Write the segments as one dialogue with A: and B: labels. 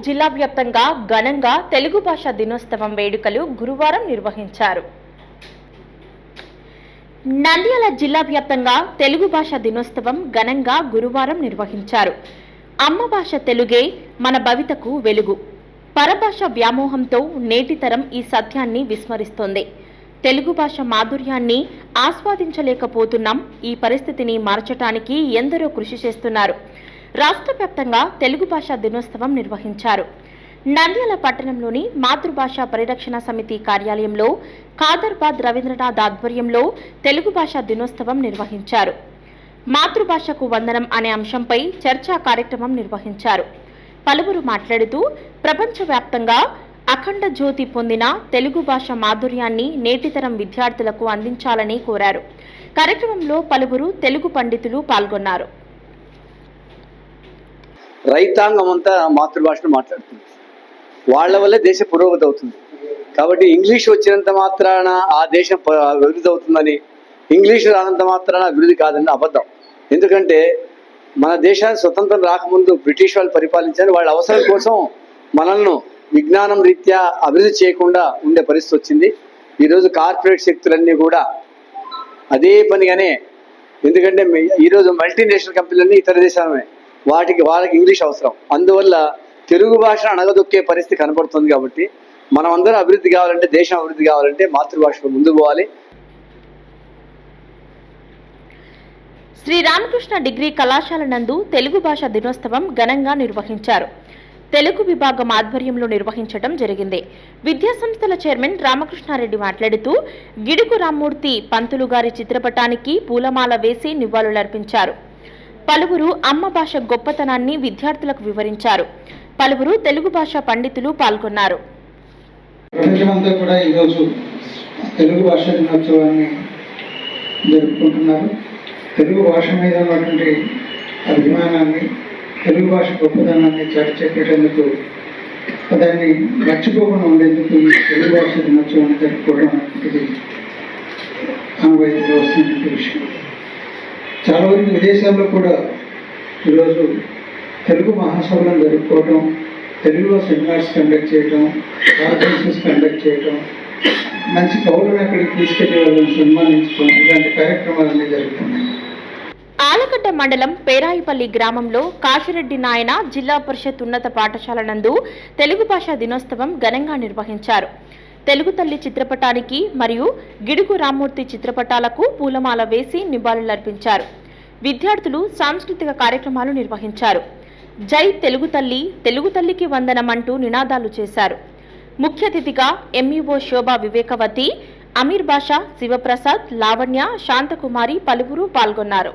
A: జిల్లా వ్యాప్తంగా ఘనంగా తెలుగు భాషా దినోత్సవం వేడుకలు గురువారం నిర్వహించారు. నంద్యాల జిల్లా వ్యాప్తంగా తెలుగు భాషా దినోత్సవం ఘనంగా గురువారం నిర్వహించారు. అమ్మ భాష తెలుగే మన భవితకు వెలుగు. పరభాష వ్యామోహంతో నేటి తరం ఈ సత్యాన్ని విస్మరిస్తోంది. తెలుగు భాష మాధుర్యాన్ని ఆస్వాదించలేకపోతున్నాం. ఈ పరిస్థితిని మార్చడానికి ఎందరో కృషి చేస్తున్నారు. రాష్ట్ర వ్యాప్తంగా తెలుగు భాషా దినోత్సవం నిర్వహించారు. నంద్యాల పట్టణంలోని మాతృభాషా పరిరక్షణ సమితి కార్యాలయంలో ఖాదర్బాద్ రవీంద్రనాథ్ ఆధ్వర్యంలో తెలుగు భాషా దినోత్సవం నిర్వహించారు. మాతృభాషకు వందనం అనే అంశంపై చర్చా కార్యక్రమం నిర్వహించారు. పలువురు మాట్లాడుతూ ప్రపంచవ్యాప్తంగా అఖండ జ్యోతి పొందిన తెలుగు భాష మాధుర్యాన్ని నేటితరం విద్యార్థులకు అందించాలని కోరారు. కార్యక్రమంలో పలువురు తెలుగు పండితులు పాల్గొన్నారు.
B: రైతాంగం అంతా మాతృభాషను మాట్లాడుతుంది. వాళ్ళ వల్లే దేశ పురోగతి అవుతుంది. కాబట్టి ఇంగ్లీష్ వచ్చినంత మాత్రాన ఆ దేశం అభివృద్ధి అవుతుందని, ఇంగ్లీష్ రానంత మాత్రాన అభివృద్ధి కాదని అబద్ధం. ఎందుకంటే మన దేశానికి స్వతంత్రం రాకముందు బ్రిటిష్ వాళ్ళు పరిపాలించారు. వాళ్ళ అవసరం కోసం మనల్ని విజ్ఞానం రీత్యా అభివృద్ధి చేయకుండా ఉండే పరిస్థితి వచ్చింది. ఈరోజు కార్పొరేట్ శక్తులన్నీ కూడా అదే పనిగానే, ఎందుకంటే ఈరోజు మల్టీనేషనల్ కంపెనీలన్నీ ఇతర దేశాలమే, వాళ్ళకి ఇంగ్లీష్ అవసరం. అందువల్ల తెలుగు భాషను అణగదొక్కే పరిస్థితి కనబడుతుంది. కాబట్టి మనం అందరం అభివృద్ధి కావాలంటే, దేశం అభివృద్ధి కావాలంటే మాతృభాషలో ముందుకు పోవాలి.
A: శ్రీ రామకృష్ణ డిగ్రీ కళాశాల నందు తెలుగు భాషా దినోత్సవం ఘనంగా నిర్వహించారు. తెలుగు విభాగం ఆధ్వర్యంలో నిర్వహించడం జరిగింది. విద్యాసంస్థల చైర్మన్ రామకృష్ణారెడ్డి మాట్లాడుతూ గిడుగు రామ్మూర్తి పంతులు గారి చిత్రపటానికి పూలమాల వేసి నివాళులర్పించారు. పలువురు అమ్మ భాష గొప్పతనాన్ని విద్యార్థులకు వివరించారు. పలువురు తెలుగు భాష పండితులు పాల్గొన్నారు.
C: ప్రపంచమంతా కూడా ఈరోజు తెలుగు భాష దినోత్సవాన్ని జరుపుకుంటున్నారు. తెలుగు భాష మీద ఉన్నటువంటి అభిమానాన్ని, తెలుగు భాష గొప్పతనాన్ని చాటి చెప్పేటందుకు, దాన్ని మర్చిపోకుండా ఉండేందుకు ఈ తెలుగు భాష దినోత్సవాన్ని జరుపుకోవడం అనేది అనుభవంలో వస్తున్నటువంటి విషయం. చాలా వరకు విదేశాల్లో కూడా ఈరోజు తెలుగు మహాసభలను జరుపుకోవడం, తెలుగులో సెమినార్స్ కండక్ట్ చేయడం, కాన్ఫరెన్సెస్ కండక్ట్ చేయడం, మంచి కవులను అక్కడికి తీసుకెళ్లి వాళ్ళని సన్మానించడం, ఇలాంటి కార్యక్రమాలన్నీ జరుగుతున్నాయి.
A: ఆలగడ్డ మండలం పేరాయిపల్లి గ్రామంలో కాశిరెడ్డి నాయన జిల్లా పరిషత్ ఉన్నత పాఠశాల నందు తెలుగు భాషా దినోత్సవం ఘనంగా నిర్వహించారు. తెలుగు తల్లి చిత్రపటానికి మరియు గిడుగు రామ్మూర్తి చిత్రపటాలకు పూలమాల వేసి నివాళులర్పించారు. విద్యార్థులు సాంస్కృతిక కార్యక్రమాలు నిర్వహించారు. జై తెలుగు తల్లి, తెలుగు తల్లికి వందనం అంటూ నినాదాలు చేశారు. ముఖ్య అతిథిగా ఎంఈఓ శోభా వివేకవతి, అమీర్ బాషా, శివప్రసాద్, లావణ్య, శాంతకుమారి పలువురు పాల్గొన్నారు.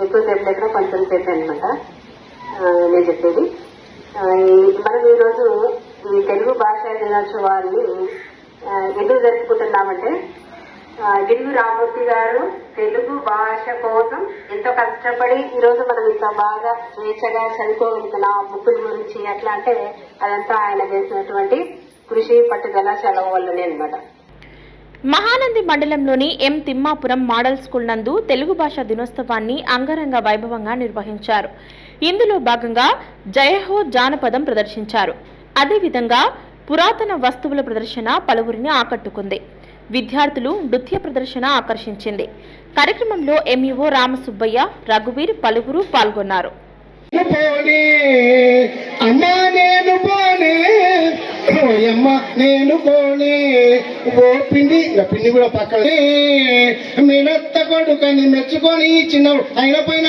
D: ఎక్కువసేపు కొంచెం సేపు అనమాట నేను చెప్పేది. మనం ఈరోజు ఈ తెలుగు భాషా దినోత్సవాన్ని ఎందుకు జరుపుకుంటున్నామంటే, గిడుగు రామ్మూర్తి గారు తెలుగు భాష కోసం ఎంతో కష్టపడి ఈరోజు మనం ఇంత బాగా స్వేచ్ఛగా చదువుకోగలుగుతున్న బుక్కుల గురించి ఎట్లా అంటే అదంతా ఆయన చేసినటువంటి కృషి, పట్టుదల, చలవ వల్లనే అనమాట.
A: మహానంది మండలంలోని ఎం తిమ్మాపురం మోడల్ స్కూల్ నందు తెలుగు భాషా దినోత్సవాన్ని అంగరంగ వైభవంగా నిర్వహించారు. ఇందులో భాగంగా జయహో జానపదం ప్రదర్శించారు. అదేవిధంగా పురాతన వస్తువుల ప్రదర్శన పలువురిని ఆకట్టుకుంది. విద్యార్థులు నృత్య ప్రదర్శన ఆకర్షించింది. కార్యక్రమంలో ఎంఈఓ రామసుబ్బయ్య, రఘువీర్ పలువురు పాల్గొన్నారు.
C: పిండి కూడా పక్కనే మీ కొడుకని మెచ్చుకొని చిన్న అయిన పైన